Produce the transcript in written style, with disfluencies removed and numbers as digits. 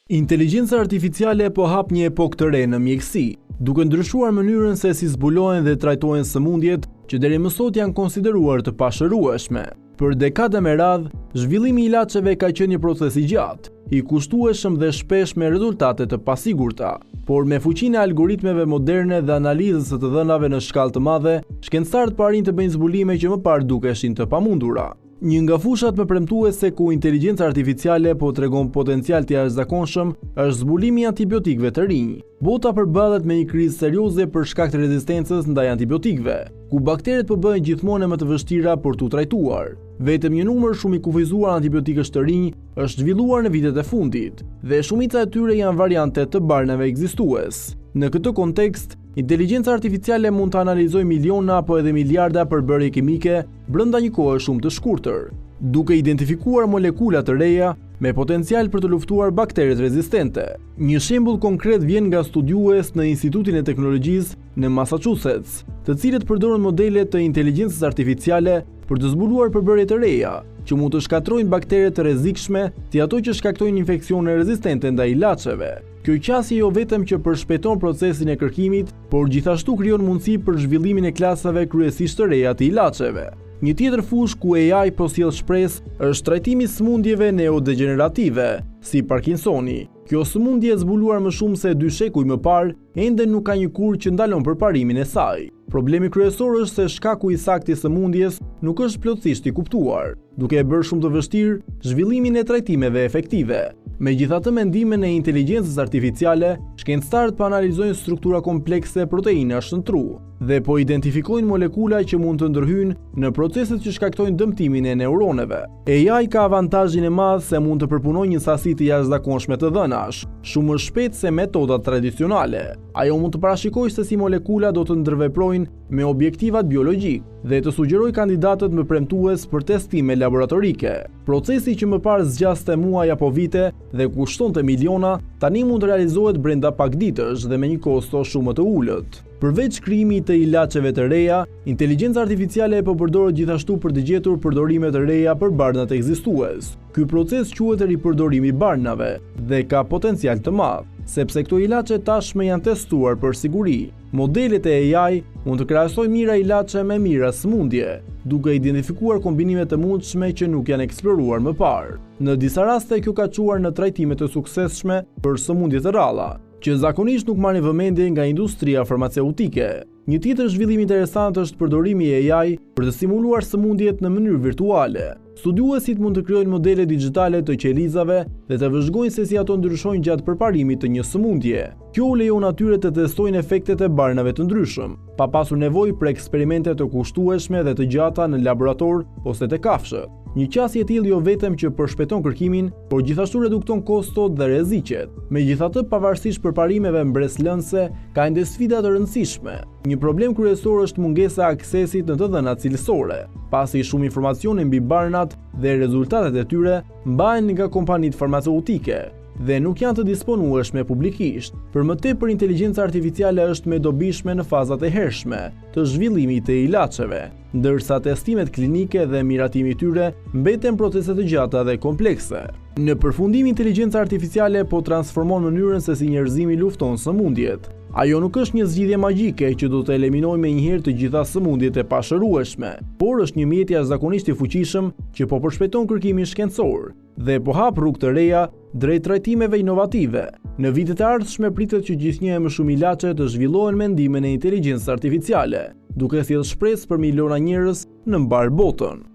Inteligjenca artificiale po hap një epokë të re në mjekësi, duke ndryshuar mënyrën se si zbulohen dhe trajtohen sëmundjet që deri më sot janë konsideruar të pashërueshme. Për dekada me radhë, zhvillimi i ilaçeve ka qenë një proces i gjatë, i kushtueshëm dhe shpesh me rezultate të pasigurta. Por me fuqinë e algoritmeve moderne dhe analizës së të dhënave në shkallë të madhe, shkencëtarët po arrin të bëjnë zbulime që më parë dukeshin të pamundura. Një nga fushat më premtuese ku inteligjenca artificiale po tregon potencial të jashtëzakonshëm është zbulimi i antibiotikëve të rinj. Bota përballet me një krizë serioze për shkak të rezistencës ndaj antibiotikëve, ku bakteret po bëhen gjithmonë më të vështira për t'u trajtuar. Vetëm një numër shumë i kufizuar antibiotikësh të rinj është zhvilluar në vitet e fundit, dhe shumica e tyre janë variante të barnave ekzistues. Në këtë kontekst, inteligjenca artificiale mund të analizojë miliona apo edhe miliarda përbërje kimike brenda një kohe shumë të shkurtër, duke identifikuar molekula të reja me potencial për të luftuar bakteret rezistente. Një shembull konkret vjen nga studiues në Institutin e Teknologjisë në Massachusetts, të cilët përdoren modele të inteligjencës artificiale për të zbuluar përbërje të reja që mund të shkatrojnë bakteret të rrezikshme, si ato që shkaktojnë infeksione rezistente ndaj ilaçeve. Kjo qasje jo vetëm që përshpejton procesin e kërkimit, por gjithashtu krijon mundësi për zhvillimin e klasave kryesisht të reja të ilaçeve. Një tjetër fushë ku AI po sjell shpresë është trajtimi i sëmundjeve neurodegenerative, si Parkinsoni. Kjo sëmundje e zbuluar më shumë se 2 shekuj më parë, ende nuk ka një kur që ndalon përparimin e saj. Problemi kryesor është se shkaku i saktë i sëmundjes nuk është plotësisht i kuptuar, duke e bërë shumë të vështirë zhvillimin e trajtimeve efektive. Megjithatë, mendimin e inteligjencës artificiale, shkencëtarët po analizojnë struktura komplekse proteinash në tru dhe po identifikojnë molekula që mund të ndërhyjnë në proceset që shkaktojnë dëmtimin e neuroneve. AI ka avantazhin e madh se mund të përpunojë një sasi të jashtëzakonshme të dhënash, shumë më shpejt se metodat tradicionale. Ajo mund të parashikojë se si molekula do të ndërveprojnë me objektivat biologjik dhe të sugjerojë kandidatët më premtues për testime laboratorike. Procesi që më parë zgjaste muaj apo vite dhe kushtonte miliona, tani mund të realizohet brenda pak ditësh dhe me një kosto shumë më të ulët. Përveç krijimit të ilaçeve të reja, inteligjenca artificiale po përdoret gjithashtu për të gjetur përdorime të reja për barnat ekzistues. Ky proces quhet ripërdorimi i barnave dhe ka potencial të madh, sepse këto ilaçe tashmë janë testuar për siguri. Modelet e AI mund të krahasojnë mira ilaçe me mira sëmundje, duke identifikuar kombinime të mundshme që nuk janë eksploruar më parë. Në disa raste kjo ka çuar në trajtime të suksesshme për sëmundje të rralla, që zakonisht nuk marrin vëmendje nga industria farmaceutike. Një tjetër zhvillim interesant është përdorimi i AI për të simuluar sëmundjet në mënyrë virtuale. Studiuesit mund të krijojnë modele digjitale të qelizave dhe të vëzhgojnë se si ato ndryshojnë gjatë përparimit të një sëmundje. Kjo u lejon atyre të testojnë efektet e barnave të ndryshëm, pa pasur nevojë për eksperimente të kushtueshme dhe të gjata në laborator ose te kafshët. Një qasje e tillë jo vetëm që përshpejton kërkimin, por gjithashtu redukton kostot dhe rreziqet. Megjithatë, pavarësisht përparimeve mbreslënëse, ka ende sfida të rëndësishme. Një problem kryesor është mungesa e aksesit në të dhënat cilësore, pasi shumë informacione mbi barnat dhe rezultatet e tyre mbahen nga kompanitë farmaceutike dhe nuk janë të disponueshme publikisht. Për më tepër, inteligjenca artificiale është më dobishme në fazat e hershme të zhvillimit të ilaçeve, ndërsa testimet klinike dhe miratimi i tyre mbeten procese të gjata dhe komplekse. Në përfundim, inteligjenca artificiale po transformon mënyrën se si njerëzimi lufton sëmundjet. Ajo nuk është një zgjidhje magjike që do të eliminojë menjëherë të gjitha sëmundjet e pashërueshme, por është një mjet jashtëzakonisht i fuqishëm që po përshpejton kërkimin shkencor dhe po hap rrugë të reja drejt trajtimeve inovative. Në vitet e ardhshme pritet që gjithnjë më shumë ilaçe të zhvillohen me ndihmën e inteligjencës artificiale, duke sjellë shpresë për miliona njerëz në mbar botën.